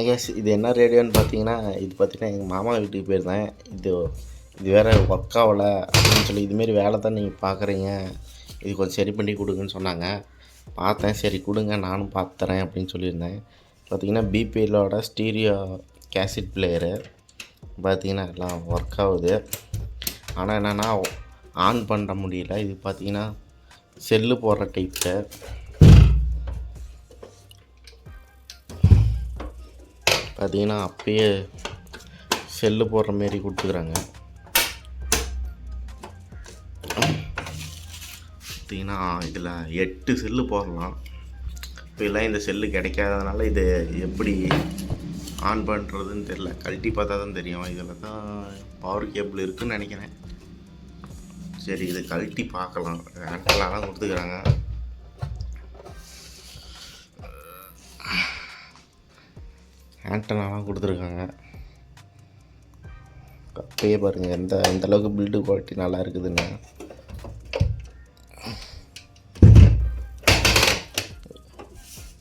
Case இது என்ன ரேடியோன்னு பார்த்தீங்கன்னா, இது பார்த்தீங்கன்னா எங்கள் மாமா வீட்டுக்கு போயிருந்தேன். இது இது வேறு ஒர்க் ஆகலை அப்படின்னு சொல்லி, இதுமாரி வேலை தான் நீங்கள் பார்க்குறீங்க, இது கொஞ்சம் சரி பண்ணி கொடுங்கன்னு சொன்னாங்க. பார்த்தேன், சரி கொடுங்க நானும் பார்த்து தரேன் அப்படின்னு சொல்லியிருந்தேன். பார்த்தீங்கன்னா பிபிஎல்லோட ஸ்டீரியோ கேசட் பிளேயரு பார்த்தீங்கன்னா எல்லாம் ஒர்க் ஆகுது. ஆனால் என்னென்னா ஆன் பண்ண முடியல. இது பார்த்தீங்கன்னா செல்லு போடுற டைப்பு. பார்த்தீங்கன்னா அப்பயே செல்லு போடுற மாரி கொடுத்துக்குறாங்க. பார்த்தீங்கன்னா இதில் 8 செல்லு போடலாம். இப்போலாம் இந்த செல்லு கிடைக்காததுனால இது எப்படி ஆன் பண்ணுறதுன்னு தெரில. கழட்டி பார்த்தா தான் தெரியும். இதில் தான் பவர் கேபிள் இருக்குதுன்னு நினைக்கிறேன். சரி இது கழட்டி பார்க்கலாம். ஆண்டெல்லாம் கொடுத்துக்குறாங்க. ஆண்டெல்லாம் கொடுத்துருக்காங்க. அப்பயே பாருங்கள் எந்த அளவுக்கு பில்டு குவாலிட்டி நல்லா இருக்குதுன்னு.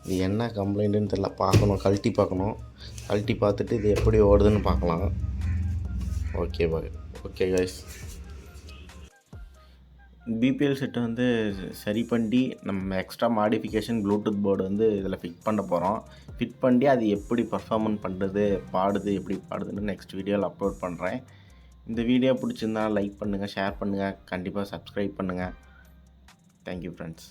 இது என்ன கம்ப்ளைண்ட்டுன்னு தெரியல, பார்க்கணும், கழட்டி பார்க்கணும். கழட்டி பார்த்துட்டு இது எப்படி ஓடுதுன்னு பார்க்கலாம். Okay bye. Okay guys, BPL செட்டை வந்து சரி பண்ணி நம்ம எக்ஸ்ட்ரா மாடிஃபிகேஷன் ப்ளூடூத் போர்டு வந்து இதில் ஃபிட் பண்ண போகிறோம். ஃபிட் பண்ணி அது எப்படி பர்ஃபார்மன்ஸ் பண்ணுறது, பாடுது எப்படி பாடுதுன்னு நெக்ஸ்ட் வீடியோவில் அப்லோட் பண்ணுறேன். இந்த வீடியோ பிடிச்சிருந்தா லைக் பண்ணுங்கள், ஷேர் பண்ணுங்கள், கண்டிப்பாக சப்ஸ்கிரைப் பண்ணுங்கள். Thank you friends.